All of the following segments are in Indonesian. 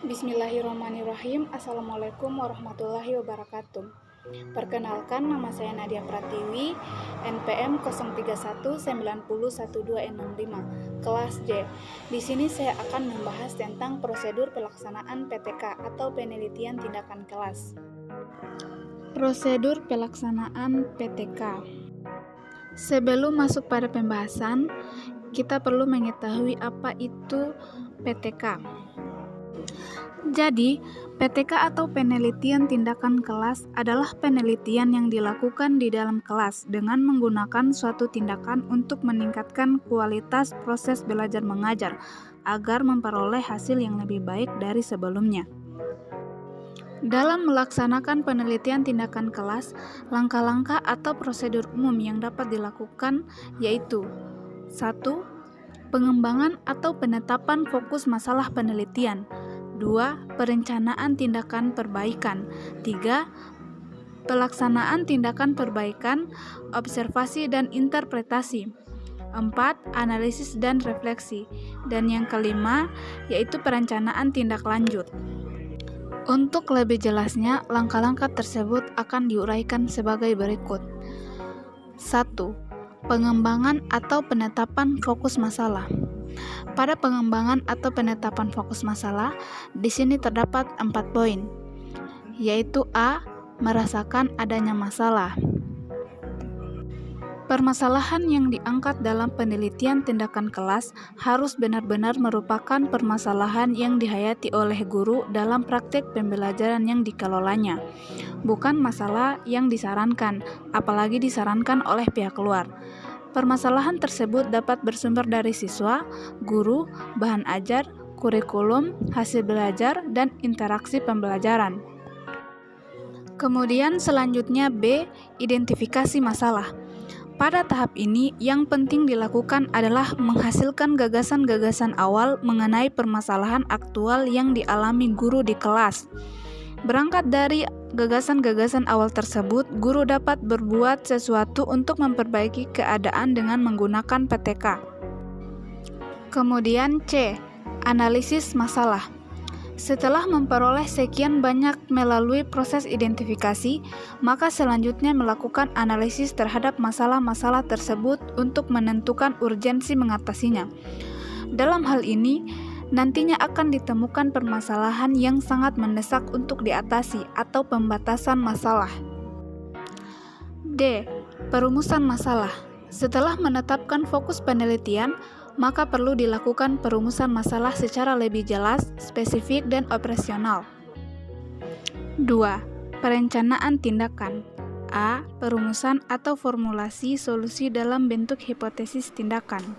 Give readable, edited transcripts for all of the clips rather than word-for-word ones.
Bismillahirrahmanirrahim. Assalamualaikum warahmatullahi wabarakatuh. Perkenalkan, nama saya Nadia Pratiwi, NPM 0319012665, kelas J. Di sini saya akan membahas tentang prosedur pelaksanaan PTK atau penelitian tindakan kelas. Prosedur pelaksanaan PTK. Sebelum masuk pada pembahasan, kita perlu mengetahui apa itu PTK. Jadi, PTK atau penelitian tindakan kelas adalah penelitian yang dilakukan di dalam kelas dengan menggunakan suatu tindakan untuk meningkatkan kualitas proses belajar mengajar agar memperoleh hasil yang lebih baik dari sebelumnya. Dalam melaksanakan penelitian tindakan kelas, langkah-langkah atau prosedur umum yang dapat dilakukan yaitu 1. Pengembangan atau penetapan fokus masalah penelitian. 2. Perencanaan tindakan perbaikan. 3. Pelaksanaan tindakan perbaikan, observasi dan interpretasi. 4. Analisis dan refleksi. Dan yang kelima, yaitu perencanaan tindak lanjut. Untuk lebih jelasnya, langkah-langkah tersebut akan diuraikan sebagai berikut. 1. Pengembangan atau penetapan fokus masalah. Pada pengembangan atau penetapan fokus masalah, di sini terdapat 4 poin, yaitu A. Merasakan adanya masalah. Permasalahan yang diangkat dalam penelitian tindakan kelas harus benar-benar merupakan permasalahan yang dihayati oleh guru dalam praktek pembelajaran yang dikelolanya, bukan masalah yang disarankan, apalagi disarankan oleh pihak luar. Permasalahan tersebut dapat bersumber dari siswa, guru, bahan ajar, kurikulum, hasil belajar, dan interaksi pembelajaran. Kemudian selanjutnya B. Identifikasi masalah. Pada tahap ini, yang penting dilakukan adalah menghasilkan gagasan-gagasan awal mengenai permasalahan aktual yang dialami guru di kelas. Berangkat dari gagasan-gagasan awal tersebut, guru dapat berbuat sesuatu untuk memperbaiki keadaan dengan menggunakan PTK. Kemudian C. Analisis masalah. Setelah memperoleh sekian banyak melalui proses identifikasi, maka selanjutnya melakukan analisis terhadap masalah-masalah tersebut untuk menentukan urgensi mengatasinya. Dalam hal ini, nantinya akan ditemukan permasalahan yang sangat mendesak untuk diatasi atau pembatasan masalah. D. Perumusan masalah. Setelah menetapkan fokus penelitian, maka perlu dilakukan perumusan masalah secara lebih jelas, spesifik, dan operasional. 2. Perencanaan tindakan. A. Perumusan atau formulasi solusi dalam bentuk hipotesis tindakan.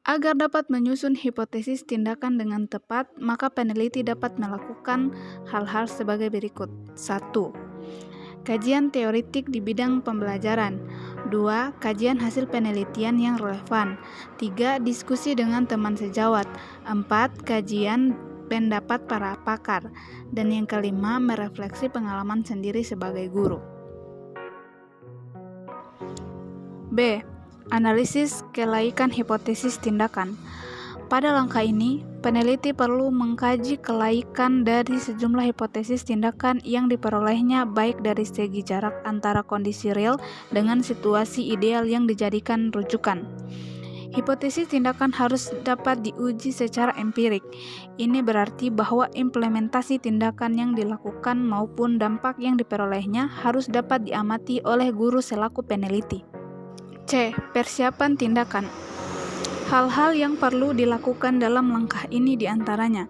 Agar dapat menyusun hipotesis tindakan dengan tepat, maka peneliti dapat melakukan hal-hal sebagai berikut. 1. Kajian teoritik di bidang pembelajaran. 2. Kajian hasil penelitian yang relevan. 3. Diskusi dengan teman sejawat. 4. Kajian pendapat para pakar. Dan yang kelima, merefleksi pengalaman sendiri sebagai guru. B. Analisis kelaikan hipotesis tindakan. Pada langkah ini, peneliti perlu mengkaji kelaikan dari sejumlah hipotesis tindakan yang diperolehnya baik dari segi jarak antara kondisi real dengan situasi ideal yang dijadikan rujukan. Hipotesis tindakan harus dapat diuji secara empirik. Ini berarti bahwa implementasi tindakan yang dilakukan maupun dampak yang diperolehnya harus dapat diamati oleh guru selaku peneliti. C. Persiapan tindakan. Hal-hal yang perlu dilakukan dalam langkah ini diantaranya: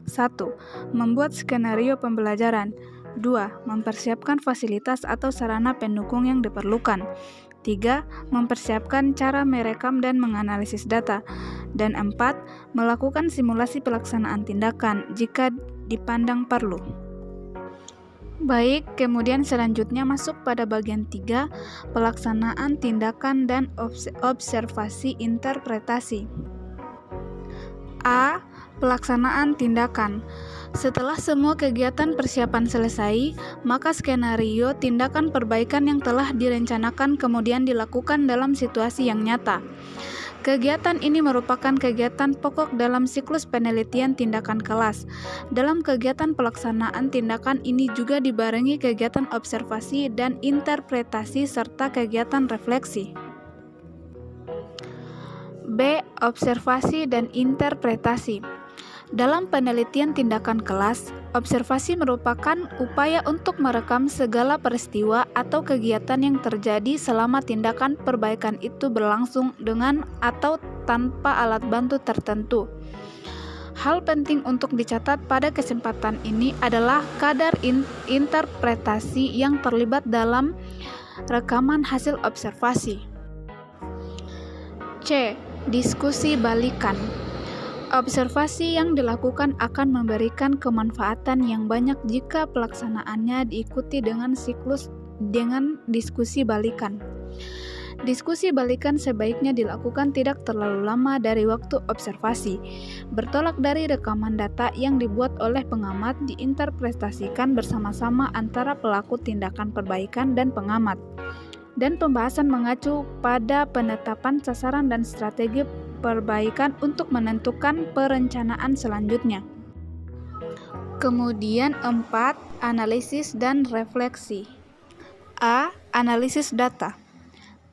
1. Membuat skenario pembelajaran. 2. Mempersiapkan fasilitas atau sarana pendukung yang diperlukan. 3. Mempersiapkan cara merekam dan menganalisis data. Dan 4. Melakukan simulasi pelaksanaan tindakan jika dipandang perlu. Baik, kemudian selanjutnya masuk pada bagian 3, pelaksanaan tindakan dan observasi interpretasi. A. Pelaksanaan tindakan. Setelah semua kegiatan persiapan selesai, maka skenario tindakan perbaikan yang telah direncanakan kemudian dilakukan dalam situasi yang nyata. Kegiatan ini merupakan kegiatan pokok dalam siklus penelitian tindakan kelas. Dalam kegiatan pelaksanaan tindakan ini juga dibarengi kegiatan observasi dan interpretasi serta kegiatan refleksi. B. Observasi dan interpretasi. Dalam penelitian tindakan kelas, observasi merupakan upaya untuk merekam segala peristiwa atau kegiatan yang terjadi selama tindakan perbaikan itu berlangsung dengan atau tanpa alat bantu tertentu. Hal penting untuk dicatat pada kesempatan ini adalah kadar interpretasi yang terlibat dalam rekaman hasil observasi. C. Diskusi balikan. Observasi yang dilakukan akan memberikan kemanfaatan yang banyak jika pelaksanaannya diikuti dengan diskusi balikan. Diskusi balikan sebaiknya dilakukan tidak terlalu lama dari waktu observasi. Bertolak dari rekaman data yang dibuat oleh pengamat diinterpretasikan bersama-sama antara pelaku tindakan perbaikan dan pengamat. Dan pembahasan mengacu pada penetapan sasaran dan strategi perbaikan untuk menentukan perencanaan selanjutnya. Kemudian 4. Analisis dan refleksi. A. Analisis data.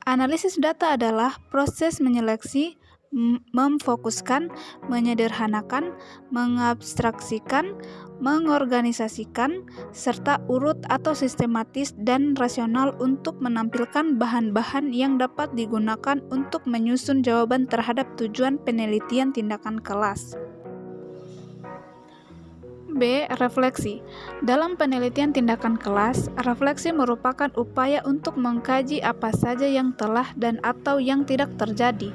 Analisis data adalah proses menyeleksi, memfokuskan, menyederhanakan, mengabstraksikan, mengorganisasikan, serta urut atau sistematis dan rasional untuk menampilkan bahan-bahan yang dapat digunakan untuk menyusun jawaban terhadap tujuan penelitian tindakan kelas. B. Refleksi. Dalam penelitian tindakan kelas, refleksi merupakan upaya untuk mengkaji apa saja yang telah dan atau yang tidak terjadi,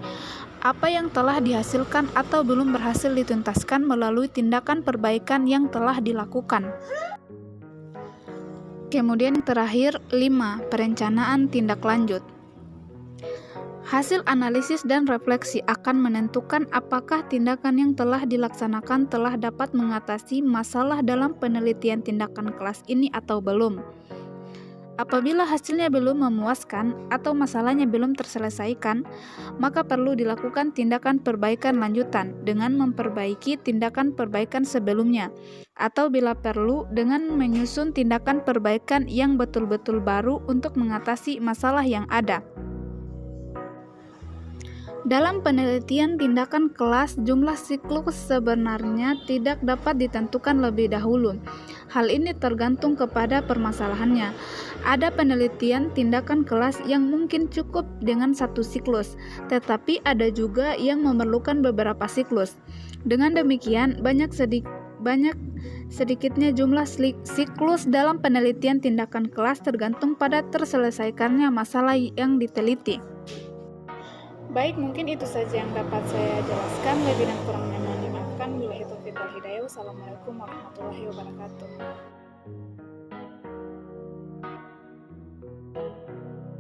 apa yang telah dihasilkan atau belum berhasil dituntaskan melalui tindakan perbaikan yang telah dilakukan. Kemudian terakhir 5. Perencanaan tindak lanjut. Hasil analisis dan refleksi akan menentukan apakah tindakan yang telah dilaksanakan telah dapat mengatasi masalah dalam penelitian tindakan kelas ini atau belum. Apabila hasilnya belum memuaskan atau masalahnya belum terselesaikan, maka perlu dilakukan tindakan perbaikan lanjutan dengan memperbaiki tindakan perbaikan sebelumnya, atau bila perlu dengan menyusun tindakan perbaikan yang betul-betul baru untuk mengatasi masalah yang ada. Dalam penelitian tindakan kelas, jumlah siklus sebenarnya tidak dapat ditentukan lebih dahulu. Hal ini tergantung kepada permasalahannya. Ada penelitian tindakan kelas yang mungkin cukup dengan satu siklus, tetapi ada juga yang memerlukan beberapa siklus. Dengan demikian, sedikitnya jumlah siklus dalam penelitian tindakan kelas tergantung pada terselesaikannya masalah yang diteliti. Baik, mungkin itu saja yang dapat saya jelaskan. Lebih dan kurangnya mohon dimaafkan. Wabillahi taufiq wal hidayah. Wassalamualaikum warahmatullahi wabarakatuh.